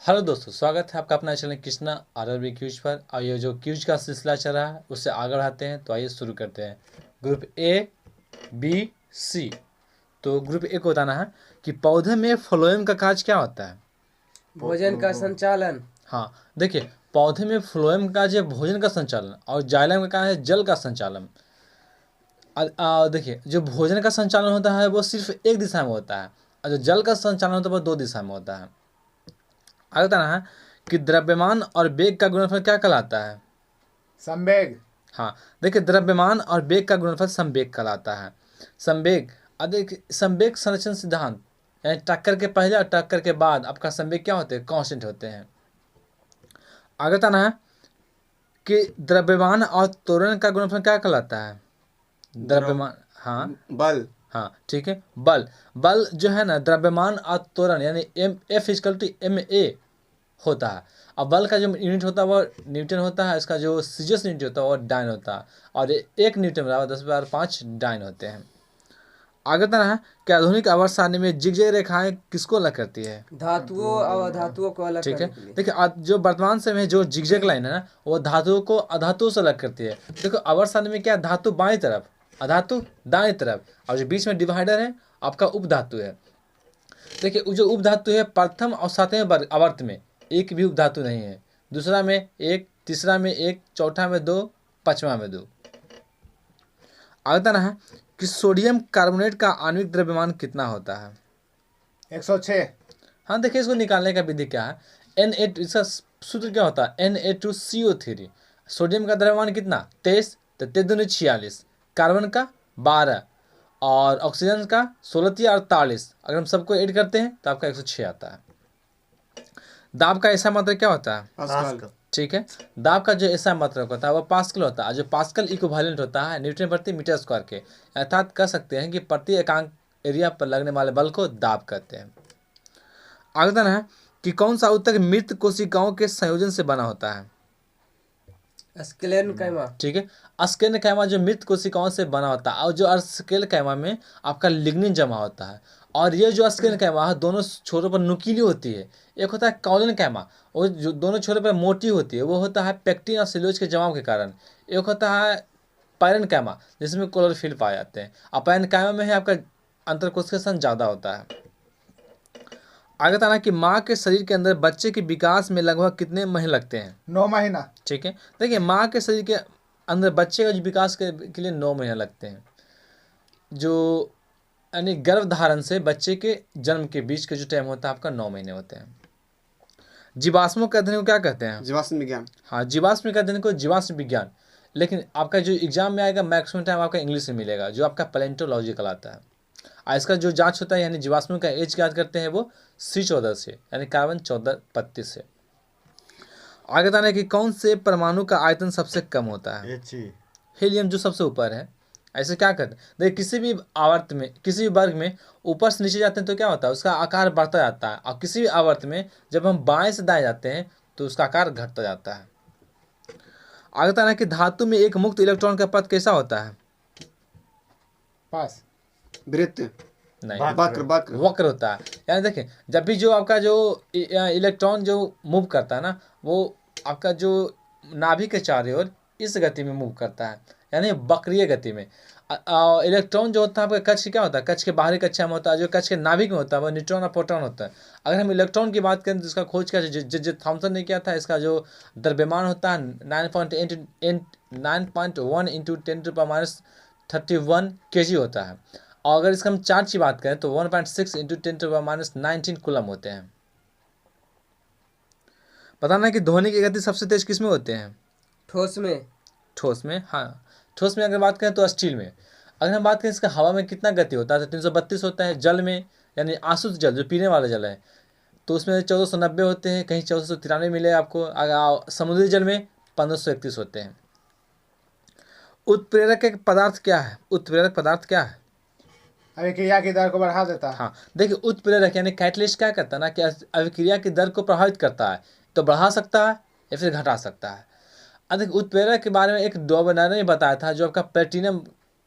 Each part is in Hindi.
हेलो दोस्तों, स्वागत है आपका अपना चैनल कृष्णा आरआरबी क्यूज पर। और ये जो क्यूज का सिलसिला चल रहा है उससे आगे बढ़ाते हैं। तो आइए शुरू करते हैं। ग्रुप ए, बी, सी। तो ग्रुप ए को बताना है कि पौधे में फ्लोएम का कार्य क्या होता है। भोजन का संचालन। हाँ, देखिए, पौधे में फ्लोएम का कार्य है भोजन का संचालन और जाइलम का कार्य है जल का संचालन। देखिए, जो भोजन का संचालन होता है वो सिर्फ एक दिशा में होता है और जो जल का संचालन होता है वो दो दिशा में होता है। आगे बताना है कि द्रव्यमान और वेग का गुणनफल क्या कहलाता है। संवेग। हाँ, देखिए, द्रव्यमान और वेग का गुणनफल संवेग कहलाता है। संवेग, अधिक संवेग संरक्षण सिद्धांत, यानी टक्कर के पहले और टक्कर के बाद आपका संवेग क्या होते हैं, कांस्टेंट होते हैं। आगे बताना है कि द्रव्यमान और त्वरण का गुणनफल क्या कहलाता है। द्रव्यमान, हाँ बल। हाँ, ठीक है। बल, बल जो है ना, द्रव्यमान और त्वरण यानी F=ma होता है। अब बल का जो यूनिट होता है वो न्यूटन होता है। इसका जो सीजियस यूनिट होता है वो डाइन होता है। और एक न्यूटन बराबर 10⁻5 डाइन होते हैं। आगे तरह है कि आधुनिक आवर्त सारणी में जिगजैग रेखाएं किसको अलग करती है। धातुओं और अधातुओं को अलग ठीक है, करने के लिए। देखिए, जो वर्तमान समय में जो जिगजैग लाइन है ना, वो धातुओं को अधातुओं से अलग करती है। देखो, आवर्त सारणी में क्या है, धातु बाएं तरफ, अधातु दाएं तरफ, और जो बीच में डिवाइडर है आपका उपधातु है। देखिए, जो उपधातु है प्रथम और सातवें आवर्त में एक भी उपधातु नहीं है। दूसरा में एक, तीसरा में एक, चौथा में दो, पांचवा में दो। आगे है कि सोडियम कार्बोनेट का आणविक द्रव्यमान कितना होता है। 106। हाँ, देखिए, इसको निकालने का विधि क्या है। इसका सूत्र क्या होता है, Na2CO3। सोडियम का द्रव्यमान कितना, 23, तो 23 46, कार्बन का 12 और ऑक्सीजन का 16 अगर हम सबको ऐड करते हैं तो आपका 106 आता है। दाब का ऐसा मात्रा क्या होता है, पास्कल। ठीक है। दाब का जो ऐसा मात्रक होता है वो पास्कल होता है। जो पास्कल इक्विवेलेंट होता है न्यूटन प्रति मीटर स्क्वायर के, अर्थात कह सकते हैं कि प्रति एकांक एरिया पर लगने वाले बल को दाब कहते हैं। आवेदन है कि कौन सा ऊतक मृत कोशिकाओं के संयोजन से बना होता है। स्क्लेरेन्काइमा। ठीक है, स्क्लेरेन्काइमा जो मृत कोशिकाओं से बना होता है और जो स्क्लेरेन्काइमा में आपका लिग्निन जमा होता है। और ये जो स्क्लेरेन्काइमा है दोनों छोरों पर नुकीली होती है। एक होता है कॉलिनकाइमा, वो जो दोनों छोरों पर मोटी होती है, वो होता है पेक्टिन और सेल्यूलोज के जमाव के कारण। एक होता है पैरेन्काइमा जिसमें क्लोरोफिल पाए जाते हैं। और पैरेन्काइमा में है आपका अंतरकोशिकीय ज़्यादा होता है। आगे बताना कि माँ के शरीर के अंदर बच्चे के विकास में लगभग कितने महीने लगते हैं। 9 महीना। ठीक है, देखिए, माँ के शरीर के अंदर बच्चे का जो विकास के लिए 9 महीने लगते हैं। जो यानी गर्भधारण से बच्चे के जन्म के बीच के जो टाइम होता है आपका 9 महीने होते हैं। जीवाश्मों के अध्ययन को क्या कहते हैं। जीवाश्म विज्ञान। हाँ, जीवाश्म के अध्ययन को जीवाश्म विज्ञान। लेकिन आपका जो एग्जाम में आएगा मैक्सिमम टाइम आपका इंग्लिश में मिलेगा, जो आपका पैलेंटोलॉजी कहलाता है। और इसका जो जांच होता है यानी जीवाश्मों का एज याद करते हैं वो C14 से, यानी कार्बन 14 पत्ती से। आगे बताना है कि कौन से परमाणु का आयतन सबसे कम होता है। हीलियम जो सबसे ऊपर है। ऐसे क्या करते हैं, देखिए, किसी भी आवर्त में, किसी भी वर्ग में ऊपर से नीचे जाते हैं तो क्या होता है, उसका आकार बढ़ता जाता है। और किसी भी आवर्त में जब हम बाएं से दाएं जाते हैं तो उसका आकार घटता जाता है। आगे बताना है कि धातु में एक मुक्त इलेक्ट्रॉन का पथ कैसा होता है। पास। वृत्त। नहीं, वक्र। वक्र। वक्र होता है। यानी देखिए, जब भी जो आपका जो इलेक्ट्रॉन जो मूव करता है ना, वो आपका जो नाभि के चारों ओर इस गति में मूव करता है, यानी वक्रीय गति में। इलेक्ट्रॉन जो होता है आपका कक्ष क्या होता है, कक्ष के बाहरी कक्षा में होता है। जो कक्ष के नाभिक में होता है वो न्यूट्रॉन और प्रोटॉन होता है। अगर हम इलेक्ट्रॉन की बात करें तो इसका खोज क्या जो थॉमसन ने किया था, इसका जो द्रव्यमान होता है 9.1 इंटू 10⁻31 kg होता है। और अगर इसका हम चार्ज की बात करें तो 1.6 इंटू 10⁻19 कूलम होते हैं। पता ना कि ध्वनि की गति सबसे तेज किस में होते हैं। ठोस में। ठोस में, हाँ। ठोस में अगर बात करें तो स्टील में। अगर हम बात करें इसका हवा में कितना गति होता है तो 332 होता है। जल में यानी आशुद्ध जल जो पीने वाला जल है तो उसमें 1490 होते हैं, कहीं 1493 मिले आपको। अगर समुद्री जल में 1531 होते हैं। उत्प्रेरक एक पदार्थ क्या है, उत्प्रेरक पदार्थ क्या है। अभिक्रिया की दर को बढ़ा देता है। हाँ, देखिए, उत्प्रेरक यानी कैटलिस्ट क्या करता है ना कि अभिक्रिया की दर को प्रभावित करता है, तो बढ़ा सकता है या फिर घटा सकता है। अधिक उत्प्रेरक के बारे में एक डॉबनर ने बताया था, जो आपका प्लेटिनम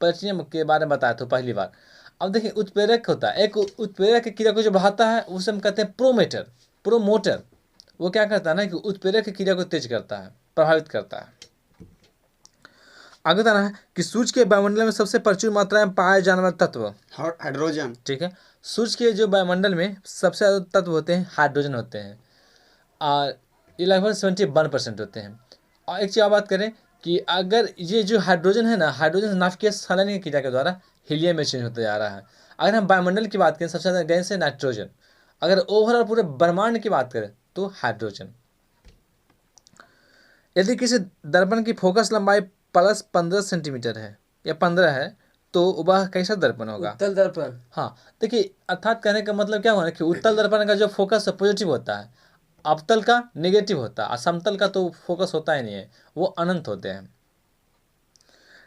प्लेटिनम के बारे में बताया था पहली बार। अब देखिए, उत्प्रेरक होता है, एक उत्प्रेरक की क्रिया को जो बढ़ाता है उसे हम कहते हैं प्रोमोटर। वो क्या करता है ना कि उत्प्रेरक की क्रिया को तेज करता है, प्रभावित करता है। आगे बताना है कि सूर्य के वायुमंडल में सबसे प्रचुर मात्रा में पाए जाने वाले तत्व। हाइड्रोजन। ठीक है, सूर्य के जो वायुमंडल में सबसे ज़्यादा तत्व होते हैं हाइड्रोजन होते हैं, और ये लगभग 71% होते हैं। और एक चीज़ और बात करें कि अगर ये जो हाइड्रोजन है ना, हाइड्रोजन नाभिकीय स्खलन की क्रिया के द्वारा हीलियम में चेंज होता जा रहा है। अगर हम वायुमंडल की बात करें, सबसे ज़्यादा गैस है नाइट्रोजन। अगर ओवरऑल पूरे ब्रह्मांड की बात करें तो हाइड्रोजन। यदि किसी दर्पण की फोकस लंबाई प्लस 15 सेंटीमीटर है या 15 है तो वह कैसा दर्पण होगा? उत्तल दर्पण। हाँ, देखिए अर्थात कहने का मतलब क्या हुआ कि उत्तल दर्पण का जो फोकस है पॉजिटिव होता है, अवतल का नेगेटिव होता है, और समतल का तो फोकस होता ही नहीं है, वो अनंत होते हैं।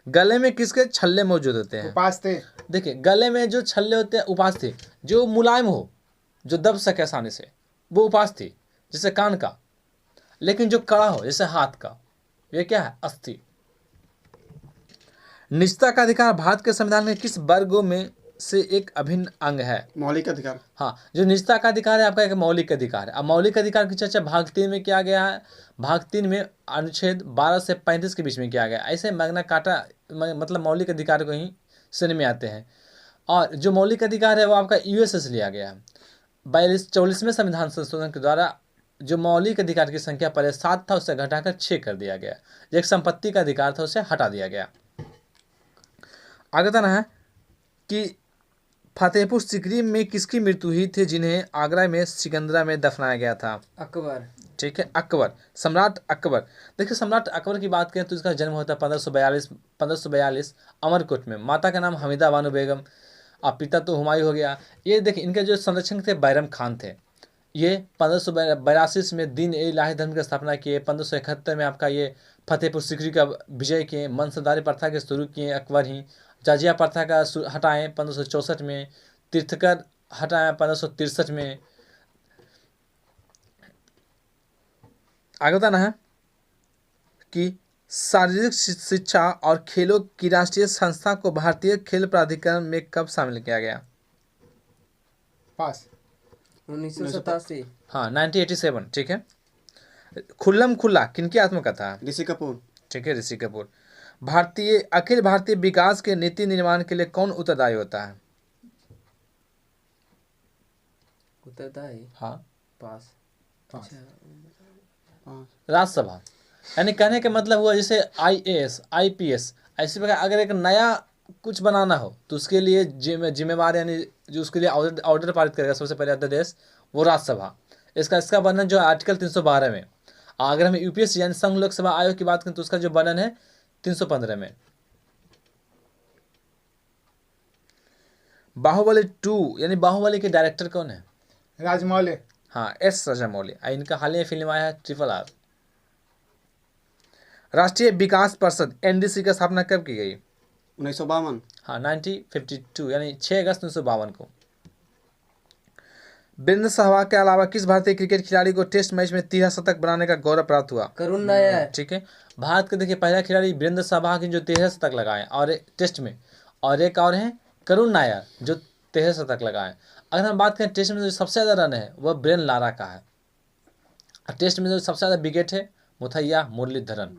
गले में किसके छल्ले मौजूद होते हैं? उपास्ते। देखिए गले में जो छल्ले होते हैं उपास्थि, जो मुलायम हो, जो दब सके आसानी से, वो उपास्थि, जैसे कान का। लेकिन जो कड़ा हो जैसे हाथ का, ये क्या है? अस्थि। निजता का अधिकार भारत के संविधान के किस वर्गों में से एक अभिन्न अंग है? मौलिक अधिकार। हाँ, जो निजता का अधिकार है आपका एक मौलिक अधिकार है। अब मौलिक अधिकार की चर्चा भाग 3 में किया गया है। भाग 3 में अनुच्छेद 12 से 35 के बीच में किया गया। ऐसे मैग्ना कार्टा मतलब मौलिक अधिकार को ही श्रेणी में आते हैं। और जो मौलिक अधिकार है वो आपका यूएसए से लिया गया है। 44वें संविधान संशोधन के द्वारा जो मौलिक अधिकार की संख्या पहले 7 था उससे घटाकर 6 कर दिया गया। जो एक संपत्ति का अधिकार था उसे हटा दिया गया। आगे बताना है कि फतेहपुर सीकरी में किसकी मृत्यु हुई थी जिन्हें आगरा में सिकंदरा में दफनाया गया था? अकबर। ठीक है, अकबर, सम्राट अकबर। देखिए सम्राट अकबर की बात करें तो इसका जन्म होता है 1542 अमरकोट में। माता का नाम हमीदा बानो बेगम, और पिता तो हुमायूं हो गया। ये देखिए इनके जो संरक्षक थे बैरम खान थे। ये 1582 में दीन ए इलाही धर्म की स्थापना किए। 1571 में आपका ये फतेहपुर सीकरी का विजय किए। मनसबदारी प्रथा के शुरू किए अकबर ही। जाजिया प्रथा का हटाएं 1564 में। तीर्थकर हटाएं 1563 में। आगे बताना है कि शारीरिक शिक्षा और खेलों की राष्ट्रीय संस्था को भारतीय खेल प्राधिकरण में कब शामिल किया गया? पास। 1987। हाँ, 1987। ठीक है। खुल्लम खुल्ला किनकी आत्मकथा है? ऋषि कपूर। ठीक है, ऋषि कपूर। अखिल भारतीय विकास के नीति निर्माण के लिए कौन उत्तरदायी होता है? उत्तरदायी। हाँ, पास। अच्छा। राज्यसभा। यानी कहने का मतलब हुआ जैसे IAS IPS, ऐसी प्रकार अगर एक नया कुछ बनाना हो तो उसके लिए जिम्मेवार यानी जो उसके लिए ऑर्डर पारित करेगा सबसे पहले अध्यादेश वो राज्यसभा। इसका वर्णन जो है आर्टिकल 312 में। अगर हम UPSC यानी संघ लोक सेवा आयोग की बात करें तो उसका जो वर्णन है 315 में। बाहुबली 2 यानी बाहुबली के डायरेक्टर कौन है? राजमौली। हाँ, S राजामौली। इनका हालिया फिल्म आया है RRR। राष्ट्रीय विकास परिषद NDC की स्थापना कब की गई? 1952। हाँ, 1952 यानी 6 अगस्त 1952 को। वीरेंद्र सहवाग के अलावा किस भारतीय क्रिकेट खिलाड़ी को टेस्ट मैच में 13 शतक बनाने का गौरव प्राप्त हुआ? करुण नायर। ठीक है, भारत के देखिए पहला खिलाड़ी वीरेंद्र सहवाग जो 13 शतक लगाए और टेस्ट में, और एक और है करुण नायर जो 13 शतक लगाए। अगर हम बात करें टेस्ट में जो सबसे ज़्यादा रन है वह ब्रेन लारा का है। टेस्ट में जो सबसे ज़्यादा विकेट है मुथैया मुरलीधरन।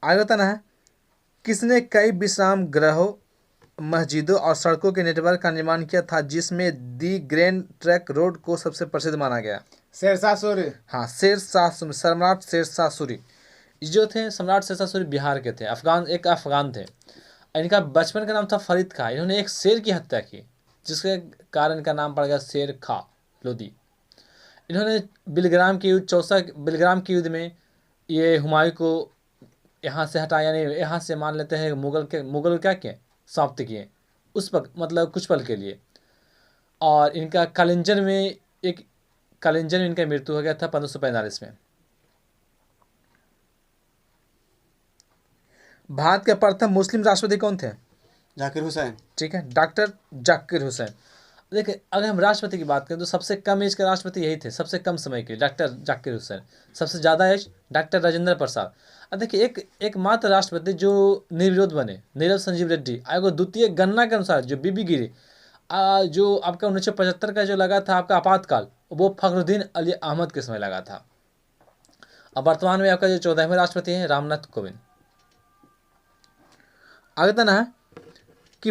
आगे बताना है किसने कई विश्राम गृहों, मस्जिदों और सड़कों के नेटवर्क का निर्माण किया था जिसमें दी ग्रैंड ट्रंक रोड को सबसे प्रसिद्ध माना गया? शेरशाह सूरी। हाँ, सम्राट शेरशाह सूरी। जो थे सम्राट शेरशाह सूरी बिहार के थे, अफगान थे। इनका बचपन का नाम था फरीद खां। इन्होंने एक शेर की हत्या की जिसके कारण इनका नाम पड़ गया शेर खा लोदी। इन्होंने बिलग्राम के युद्ध में ये हुमायूं को यहाँ से हटा, यानी यहाँ से मान लेते हैं मुगल क्या किए, समाप्त किए उस वक्त, मतलब कुछ पल के लिए। और इनका कालिंजर में इनका मृत्यु हो गया था 1545 में। भारत के प्रथम मुस्लिम राष्ट्रपति कौन थे? जाकिर हुसैन। ठीक है, डॉक्टर जाकिर हुसैन। देखिए अगर हम राष्ट्रपति की बात करें तो सबसे कम एज के राष्ट्रपति यही थे, सबसे कम समय के डॉक्टर जाकिर हुसैन। सबसे ज़्यादा एज डॉक्टर राजेंद्र प्रसाद। अब देखिए एकमात्र राष्ट्रपति जो निर्विरोध बने नीरज संजीव रेड्डी। आयोग द्वितीय गणना के अनुसार जो बीबी गिरी जो आपका 1975 का जो लगा था आपका आपातकाल, वो फखरुद्दीन अली अहमद के समय लगा था। अब वर्तमान में आपका जो 14वें राष्ट्रपति हैं रामनाथ कोविंद। आगे तना है कि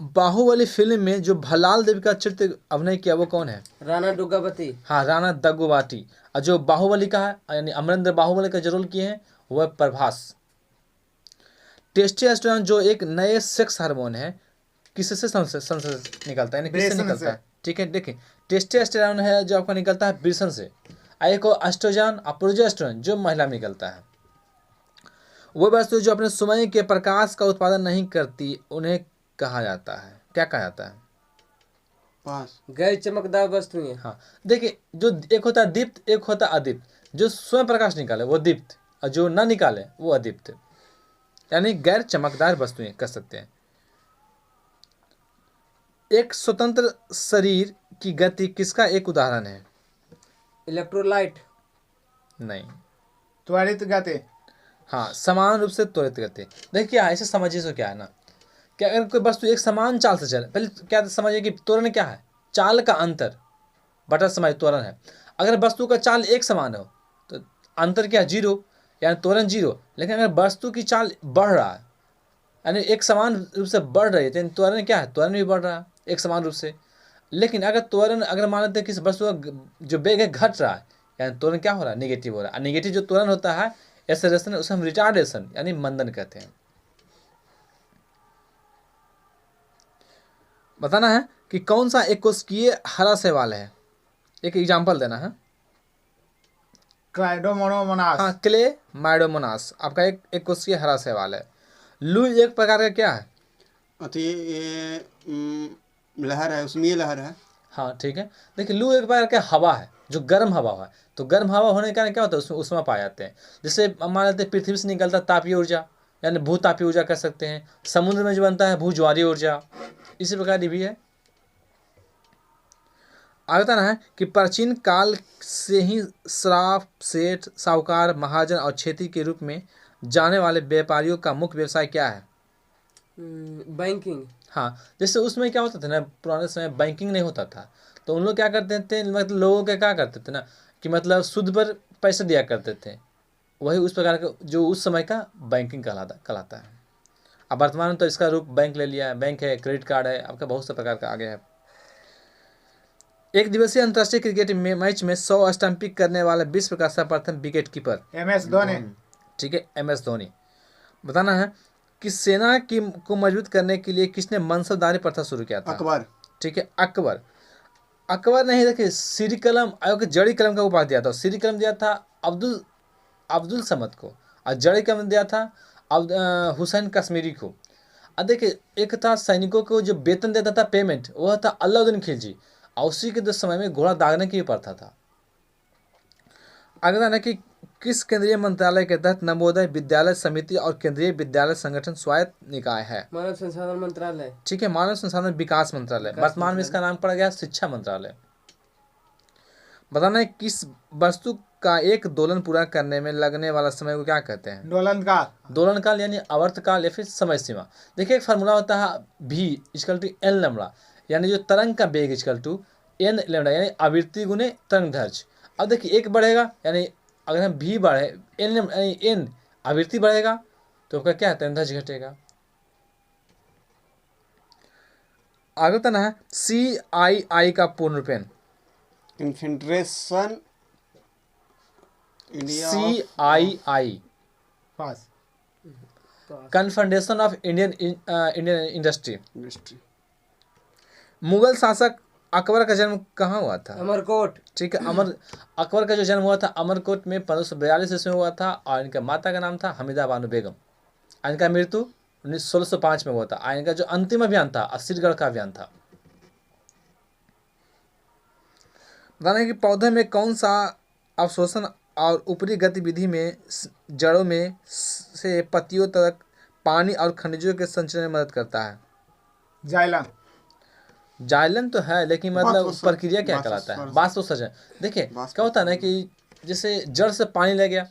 बाहुबली फिल्म में जो भलाल देवी का चरित्र अभिनय किया वो कौन है? राणा दुर्गावती। हाँ, राणा दग्गुबाती। और जो बाहुबली का है यानी अमरेंद्र बाहुबली का जो रोल किए हैं वह प्रभास। टेस्टोस्टेरोन जो एक नए सेक्स हार्मोन है किससे संसद निकलता है, यानी किससे वृषण निकलता से। है? ठीक है, देखिए टेस्टोस्टेरोन है जो आपका निकलता है वृषण से। एक और एस्ट्रोजन और प्रोजेस्टेरोन जो महिला में निकलता है। वो वस्तु जो अपने समय के प्रकाश का उत्पादन नहीं करती उन्हें कहा जाता है, क्या कहा जाता है? पास। गैर चमकदार वस्तुएं। हाँ, देखिए जो एक होता है दीप्त, एक होता है अदीप्त। जो स्वयं प्रकाश निकाले वो दीप्त और जो न निकाले वो अदीप्त, यानी गैर चमकदार वस्तुएं कह सकते हैं। एक स्वतंत्र शरीर की गति किसका एक उदाहरण है? इलेक्ट्रोलाइट। नहीं। त्वरित गति। हाँ, समान रूप से त्वरित गति। देखिए ऐसे समझिए तो क्या है ना, कि अगर कोई वस्तु एक समान चाल से चले, पहले क्या समझिए कि त्वरण क्या है? चाल का अंतर बटा समय त्वरण है। अगर वस्तु का चाल एक समान हो तो अंतर क्या? जीरो, यानी त्वरण जीरो। लेकिन अगर वस्तु की चाल बढ़ रहा है यानी एक समान रूप से बढ़ रही है तो त्वरण क्या है? त्वरण भी बढ़ रहा है एक समान रूप से। लेकिन अगर त्वरण अगर मान लेते हैं किसी वस्तु का जो वेग है घट रहा है यानी त्वरण क्या हो रहा है? निगेटिव हो रहा है। निगेटिव जो त्वरण होता है एक्सेलरेशन, उसे हम रिटार्डेशन यानी मंदन कहते हैं। बताना है कि कौन सा एक कोशिकीय हरा शैवाल है, एक एग्जांपल देना है। क्लाइडोमोनोमोनास। हाँ, क्ले माइडोमोनास आपका एक कोशिकीय हरा शैवाल है। लू एक प्रकार का क्या है? अति ये लहर है, उसमें ये लहर है। हाँ ठीक है, देखिए लू एक प्रकार का हवा है जो गर्म हवा है। तो गर्म हवा होने के कारण क्या होता है? उसमें उष्मा पाए जाते हैं। जैसे मान लेते हैं पृथ्वी से निकलता तापीय ऊर्जा यानी भूतापीय ऊर्जा कह सकते हैं। समुद्र में जो बनता है भूज्वारीय ऊर्जा, इसी प्रकार ये भी है। आगे बताना है कि प्राचीन काल से ही श्राप, सेठ, साहूकार, महाजन और खेती के रूप में जाने वाले व्यापारियों का मुख्य व्यवसाय क्या है? बैंकिंग। हाँ, जैसे उसमें क्या होता था ना, पुराने समय बैंकिंग नहीं होता था तो उन लोग क्या करते थे, मतलब लोगों के क्या करते थे ना कि मतलब सूद पर पैसे दिया करते थे। वही उस प्रकार का जो उस समय का बैंकिंग कहलाता है। अब वर्तमान में तो इसका रूप बैंक ले लिया है। बैंक है, क्रेडिट कार्ड है, आपका बहुत से प्रकार का आ गया है। एक दिवसीय अंतर्राष्ट्रीय क्रिकेट मैच में 100 स्टंपिंग करने वाला विश्व का सर्वप्रथम विकेट कीपर? MS धोनी। ठीक है, MS धोनी। बताना है कि सेना की को मजबूत करने के लिए किसने मनसबदारी प्रथा शुरू किया था? अकबर। ठीक है, अकबर। अकबर नहीं, देखिए श्री कलम आयोग जड़ी कलम का उपाधि दिया था। श्री कलम दिया था अब्दुल समद को और जड़ी कलम दिया था हुसैन कश्मीरी को। अब देखिए एक था सैनिकों को जो वेतन देता था पेमेंट, वह था अलाउद्दीन खिलजी और उसी के समय में घोड़ा दागने की भी प्रथा था। आगे ना कि किस केंद्रीय मंत्रालय के तहत नवोदय विद्यालय समिति और केंद्रीय विद्यालय संगठन स्वायत्त निकाय है? मानव संसाधन मंत्रालय। ठीक है, मानव संसाधन विकास मंत्रालय। वर्तमान में इसका नाम पड़ गया शिक्षा मंत्रालय। बताना है किस वस्तु का एक दोलन पूरा करने में लगने वाला समय को क्या कहते हैं? दोलन काल। दोलन काल यानी आवर्त काल या फिर समय सीमा। देखिए एक फार्मूला होता है v equal to N lambda, यानी जो तरंग का वेग इक्वल टू एन लैम्बडा यानी आवृत्ति गुने तरंग दैर्ध्य। अब देखिए एक बढ़ेगा यानी अगर हम v बढ़े एन आवृत्ति बढ़ेगा तो आपका क्या तरंग दैर्ध्य घटेगा। आगे बताना है CII का पूर्ण रूपेण? Confederation India CII pass. Confederation of Indian industry. Industry. Mughal शासक अकबर का जन्म कहाँ हुआ था? अमरकोट। ठीक है, अकबर का जो जन्म हुआ था अमरकोट में 1542 ईस्वी में हुआ था और इनका माता का नाम था हमीदा बानो बेगम। इनका मृत्यु 1605 में हुआ था। और इनका जो अंतिम अभियान था अस्सीगढ़ का अभियान था। बताना कि पौधे में कौन सा अवशोषण और ऊपरी गतिविधि में जड़ों में से पत्तियों तक पानी और खनिजों के संचरण में मदद करता है? जाइलम। जाइलन तो है लेकिन मतलब वाष्पोत्सर्जन। प्रक्रिया क्या कहलाता है? वाष्पोत्सर्जन। देखिए क्या होता है ना कि जैसे जड़ से पानी ले गया,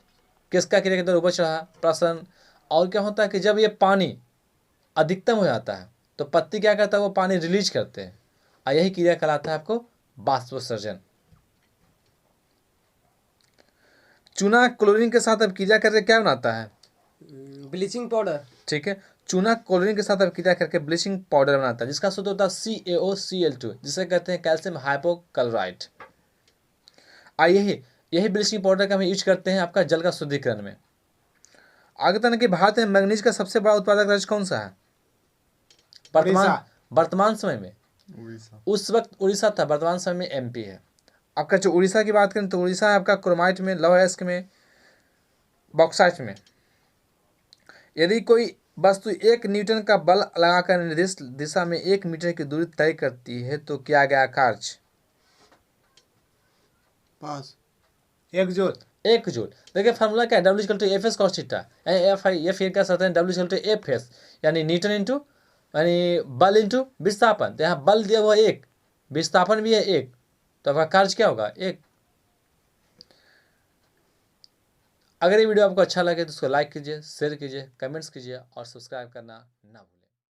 किसका क्रिया के द्वारा ऊपर चढ़ा प्रसरण, और क्या होता है कि जब ये पानी अधिकतम हो जाता है तो पत्ती क्या करता है, वो पानी रिलीज करते हैं और यही क्रिया कहलाता है आपको वाष्पोत्सर्जन। चूना क्लोरीन के साथ अब क्रिया करके क्या बनाता है? Bleaching powder. ठीक है, चूना क्लोरीन के साथ अब क्रिया करके ब्लीचिंग पाउडर बनाता है, जिसका सूत्र होता है CaOCl2, जिसे कहते हैं कैल्शियम हाइपोक्लोराइड। यही ब्लीचिंग पाउडर का हम यूज करते हैं आपका जल का शुद्धिकरण में। आगे तक कि भारत में मैग्नीज का सबसे बड़ा उत्पादक राज्य कौन सा है वर्तमान समय में? उड़ीसा। उस वक्त उड़ीसा था, वर्तमान समय में MP है। आपका जो उड़ीसा की बात करें तो उड़ीसा है आपका क्रोमाइट में, लौह अयस्क में, बॉक्साइट में। यदि कोई वस्तु 1 न्यूटन का बल लगाकर निर्दिष्ट दिशा में 1 मीटर की दूरी तय करती है तो किया गया कार्य? पास। 1 जूल। देखिए फार्मूला क्या है, W=Fs cos थीटा, ये फिर कह सकते हैं W=Fs, यानी न्यूटन इंटू यानी बल इंटू विस्थापन। तो यहाँ बल दिया हुआ 1, विस्थापन भी है 1, तो आपका कार्य क्या होगा? 1। अगर ये वीडियो आपको अच्छा लगे तो उसको लाइक कीजिए, शेयर कीजिए, कमेंट्स कीजिए और सब्सक्राइब करना ना भूलिए।